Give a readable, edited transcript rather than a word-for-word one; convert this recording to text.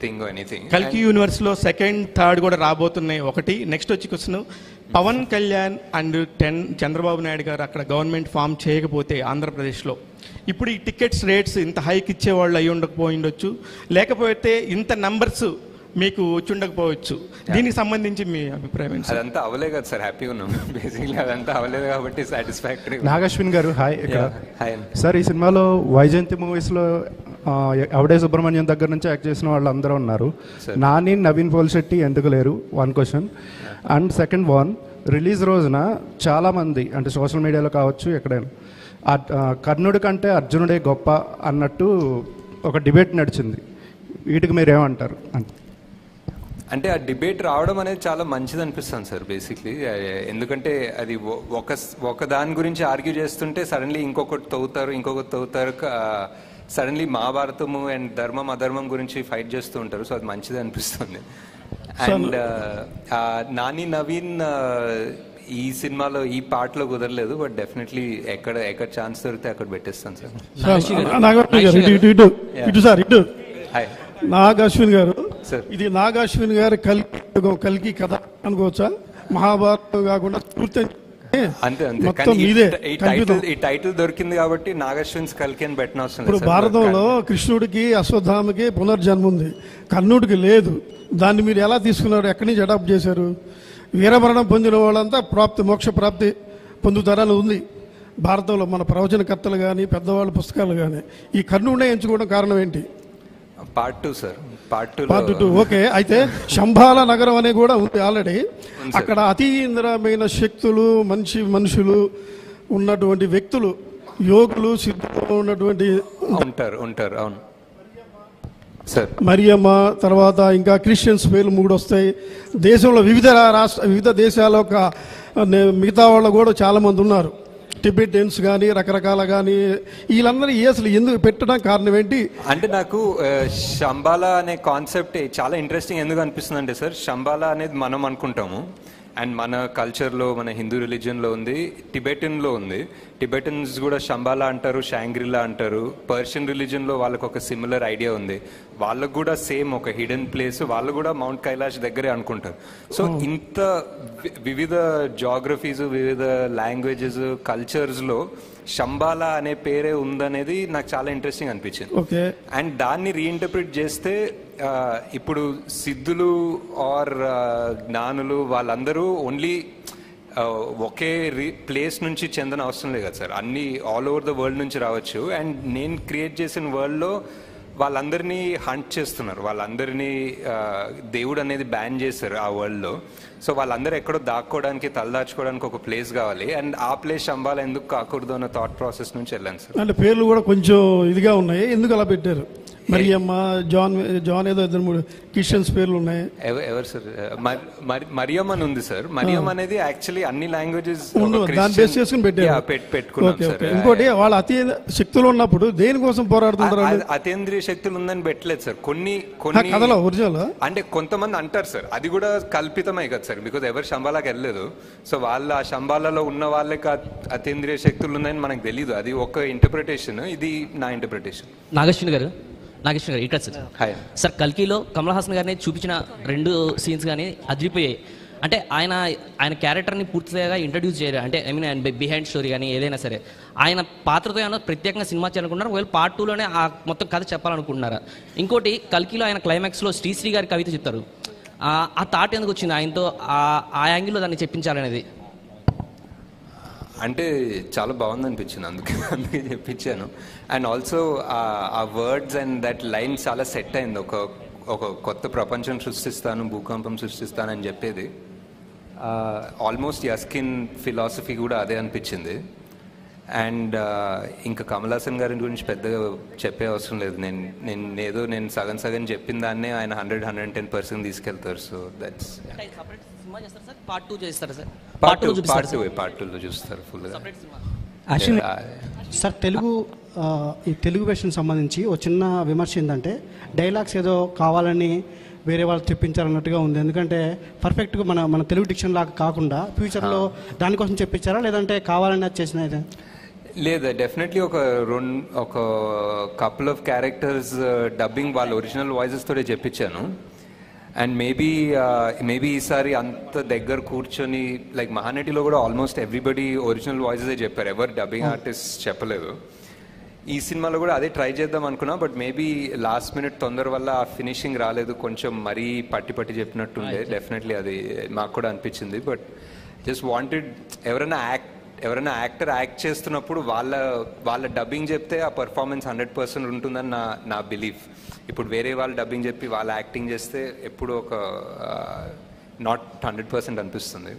Thing anything. కల్కి యూనివర్స్లో second third కూడా రాబోతున్నాయి. ఒకటి నెక్స్ట్ వచ్చి క్వశ్చన్, పవన్ కళ్యాణ్ అండ్ చంద్రబాబు నాయుడు గారు అక్కడ గవర్నమెంట్ ఫామ్ చేయకపోతే ఆంధ్రప్రదేశ్లో ఇప్పుడు ఈ టికెట్స్ రేట్స్ ఇంత హైక్ ఇచ్చేవాళ్ళు అయి ఉండకపోయిండొచ్చు, లేకపోతే ఇంత నంబర్స్ మీకు వచ్చి ఉండకపోవచ్చు. దీనికి సంబంధించి మీ అభిప్రాయం ఏంటి? అదంతా అవ్వలే కదా సార్, హ్యాపీగా ఉన్నాం బేసిక్లీ. అదంతా అవ్వలేదు కాబట్టి సాటిస్ఫాక్టరీ. నాగశ్విన్ గారు హాయ్. హాయ్ సార్, ఈ సినిమాలో వైజయంతి మూవీస్లో అవడే సుబ్రహ్మణ్యం దగ్గర నుంచి యాక్ట్ చేసిన వాళ్ళు అందరూ ఉన్నారు. నాని, నవీన్ పోల్శెట్టి ఎందుకు లేరు? One question. And second one, release రోజున చాలామంది అంటే సోషల్ మీడియాలో కావచ్చు ఎక్కడైనా కర్ణుడి కంటే అర్జునుడే గొప్ప అన్నట్టు ఒక డిబేట్ నడిచింది. వీటికి మీరు ఏమంటారు? అంటే ఆ డిబేట్ రావడం అనేది చాలా మంచిది అనిపిస్తుంది సార్ బేసిక్లీ. ఎందుకంటే అది ఒక దాని గురించి ఆర్గ్యూ చేస్తుంటే సడన్లీ ఇంకొకటి తవ్వుతారు. సడన్లీ మహాభారతము అండ్ ధర్మం అధర్మం గురించి ఫైట్ చేస్తూ ఉంటారు. సో అది మంచిది అనిపిస్తుంది. అండ్ నాని, నవీన్ ఈ సినిమాలో ఈ పార్ట్లో కుదరలేదు, బట్ డెఫినెట్లీ ఎక్కడ ఛాన్స్ దొరికితే అక్కడ పెట్టేస్తాను సార్. నాగాశ్విన్ గారు, ఇది నాగాశ్విన్ గారు కల్కి కథ అనుకోవచ్చా? మహాభారతం కాకుండా అంతే ఈ టైటిల్ దొరికింది కాబట్టి నాగాశ్విన్స్ కల్కి అని పెట్టిన అవసరం. ఇప్పుడు భారతంలో కృష్ణుడికి అశ్వత్థామకి పునర్జన్మ ఉంది, కర్ణుడికి లేదు. దాన్ని మీరు ఎలా తీసుకున్నారు? ఎక్కడి నుంచి అడాప్ట్ చేశారు? వీరమరణం పొందిన వాళ్ళంతా మోక్ష ప్రాప్తి పొందుతారని ఉంది భారతంలో. మన ప్రవచనకర్తలు కానీ పెద్దవాళ్ళ పుస్తకాలు కానీ ఈ కర్ణుడినే ఎంచుకోవడం కారణం ఏంటి? Part 2 sir, part 2. ఓకే, అయితే శంబాల నగరం అనే కూడా ఉంది ఆల్రెడీ. అక్కడ అతీంద్రమైన శక్తులు, మనుషులు ఉన్నటువంటి వ్యక్తులు, యోగులు, సిద్ధులు ఉన్నటువంటి ఉంటారు. అవును సార్. మరియమ్మ, తర్వాత ఇంకా క్రిస్టియన్స్ పేర్లు 3 వస్తాయి. దేశంలో వివిధ దేశాల మిగతా వాళ్ళు కూడా చాలా మంది ఉన్నారు. టిబెటియన్స్ కానీ రకరకాల కానీ వీళ్ళందరూ అసలు ఎందుకు పెట్టడం కారణం ఏంటి? అంటే నాకు శంబాలా అనే కాన్సెప్ట్ చాలా ఇంట్రెస్టింగ్ ఎందుకు అనిపిస్తుంది అంటే సార్, శంబాలా అనేది మనం అనుకుంటాము అండ్ మన కల్చర్లో, మన హిందూ రిలీజియన్లో ఉంది, టిబెటన్లో ఉంది. టిబెటన్స్ కూడా శంబాలా అంటారు, షాంగ్రిలా అంటారు. పర్షియన్ రిలీజియన్లో వాళ్ళకు ఒక సిమిలర్ ఐడియా ఉంది. వాళ్ళకు కూడా సేమ్ ఒక హిడెన్ ప్లేస్, వాళ్ళు కూడా మౌంట్ కైలాష్ దగ్గరే అనుకుంటారు. సో ఇంత వివిధ జాగ్రఫీస్, వివిధ లాంగ్వేజెస్, కల్చర్స్లో శంబాలా అనే పేరే ఉందనేది నాకు చాలా ఇంట్రెస్టింగ్ అనిపించింది. అండ్ దాన్ని రీఇంటర్ప్రిట్ చేస్తే ఇప్పుడు సిద్ధులు ఆర్ జ్ఞానులు వాళ్ళందరూ ఓన్లీ ఒకే ప్లేస్ నుంచి చెందిన అవసరం లేదు కదా సార్, అన్ని ఆల్ ఓవర్ ద వరల్డ్ నుంచి రావచ్చు. అండ్ నేను క్రియేట్ చేసిన వరల్డ్లో వాళ్ళందరినీ హంట్ చేస్తున్నారు, వాళ్ళందరినీ దేవుడు అనేది బ్యాన్ చేశారు ఆ వరల్డ్లో. సో వాళ్ళందరూ ఎక్కడో దాక్కోవడానికి, తలదాచుకోవడానికి ఒక ప్లేస్ కావాలి. అండ్ ఆ ప్లేస్ శంబాలా ఎందుకు కాకూడదు అన్న థాట్ ప్రాసెస్ నుంచి వెళ్ళాను సార్. అంటే పేర్లు కూడా కొంచెం ఇదిగా ఉన్నాయి, ఎందుకు అలా పెట్టారు? మరియమ్మ, జాన్ ఏదో 2-3 క్రిస్టియన్స్ పేర్లు ఉన్నాయి. ఎవరు సార్? మరియమ్మ అని ఉంది సార్. మరియమ్మ అనేది యాక్చువల్లీ అన్ని లాంగ్వేజెస్ దాన్ని బేస్ చేసుకుని పెట్టుకున్నాం సార్. ఇంకోటి, వాళ్ళ అతి శక్తులు ఉన్నప్పుడు దేనికోసం పోరాడుతుంటారు? అతీంద్రియ శక్తులు ఉందని పెట్టలేదు సార్. కొన్ని కథలో ఒరిజినల్ అంటే కొంతమంది అంటారు సార్, అది కూడా కల్పితమే కదా సార్, బికాజ్ ఎవరు శంబాలాకి వెళ్ళలేదు. సో వాళ్ళు ఆ శంబాలలో ఉన్న వాళ్ళకి అతీంద్రియ శక్తులు ఉన్నాయని మనకు తెలీదు. అది ఒక ఇంటర్ప్రిటేషన్, ఇది నా ఇంటర్ప్రిటేషన్. నాగేశ్వర్ గారు ఇక్కడ సార్ కల్కిలో కమల్ హాసన్ గారిని చూపించిన 2 సీన్స్ కానీ అదిరిపోయాయి. అంటే ఆయన క్యారెక్టర్ని పూర్తిగా ఇంట్రడ్యూస్ చేయరు. అంటే ఐ మీన్ ఆయన బిహైండ్ స్టోరీ కానీ ఏదైనా సరే ఆయన పాత్రతో ఏమైనా ప్రత్యేకంగా సినిమా చేయాలనుకుంటున్నారు, ఒకవేళ పార్ట్ 2లోనే ఆ మొత్తం కథ చెప్పాలనుకుంటున్నారా? ఇంకోటి, కల్కిలో ఆయన క్లైమాక్స్లో శ్రీశ్రీ గారి కవిత చెప్తారు. ఆ థాట్ ఎందుకు వచ్చింది ఆయనతో, ఆ యాంగిల్లో దాన్ని చెప్పించాలనేది? అంటే చాలా బాగుంది అనిపించింది, అందుకే చెప్పించాను. అండ్ ఆల్సో ఆ వర్డ్స్ అండ్ దట్ లైన్ చాలా సెట్ అయింది. ఒక కొత్త ప్రపంచం సృష్టిస్తాను, భూకంపం సృష్టిస్తాను అని చెప్పేది ఆల్మోస్ట్ యస్కిన్ ఫిలాసఫీ కూడా అదే అనిపించింది. అండ్ ఇంకా కమల్ హాసన్ గారి గురించి పెద్దగా చెప్పే అవసరం లేదు. నేను సగం చెప్పిన దాన్నే ఆయన 100-110% తీసుకెళ్తారు. సో దట్స్ పార్ట్ 2 చేస్తారు సార్. పార్ట్ 2లో చూస్తారు ఫుల్గా. సార్ ఈ తెలుగు వెర్షన్ సంబంధించి ఒక చిన్న విమర్శ ఏంటంటే, డైలాగ్స్ ఏదో కావాలని వేరే వాళ్ళు తెప్పించారన్నట్టుగా ఉంది. ఎందుకంటే పర్ఫెక్ట్గా మన తెలుగు డిక్షన్ లాగా కాకుండా ఫ్యూచర్లో దానికోసం చెప్పించారా, లేదంటే కావాలని అది చేసిన? లేదు, డెఫినెట్లీ ఒక కపుల్ ఆఫ్ క్యారెక్టర్స్ డబ్బింగ్ వాళ్ళ ఒరిజినల్ వాయిసెస్ తోనే చెప్పించాను. అండ్ మేబీ ఈసారి అంత దగ్గర కూర్చొని లైక్ మహానటిలో కూడా ఆల్మోస్ట్ ఎవ్రీబడి ఒరిజినల్ వాయిసెసే చెప్పారు, ఎవరు డబ్బింగ్ ఆర్టిస్ట్ చెప్పలేదు. ఈ సినిమాలో కూడా అదే ట్రై చేద్దాం అనుకున్నా, బట్ మేబీ లాస్ట్ మినిట్ తొందర వల్ల ఆ ఫినిషింగ్ రాలేదు, కొంచెం మరీ పట్టి చెప్పినట్టుండే. డెఫినెట్లీ అది మాకు కూడా అనిపించింది. బట్ జస్ట్ వాంటెడ్ ఎవరైనా యాక్టర్ యాక్ట్ చేస్తున్నప్పుడు వాళ్ళ డబ్బింగ్ చెప్తే ఆ పర్ఫార్మెన్స్ 100% ఉంటుందని నా బిలీఫ్. ఇప్పుడు వేరే వాళ్ళు డబ్బింగ్ చెప్పి వాళ్ళు యాక్టింగ్ చేస్తే ఎప్పుడు ఒక నాట్ 100% అనిపిస్తుంది.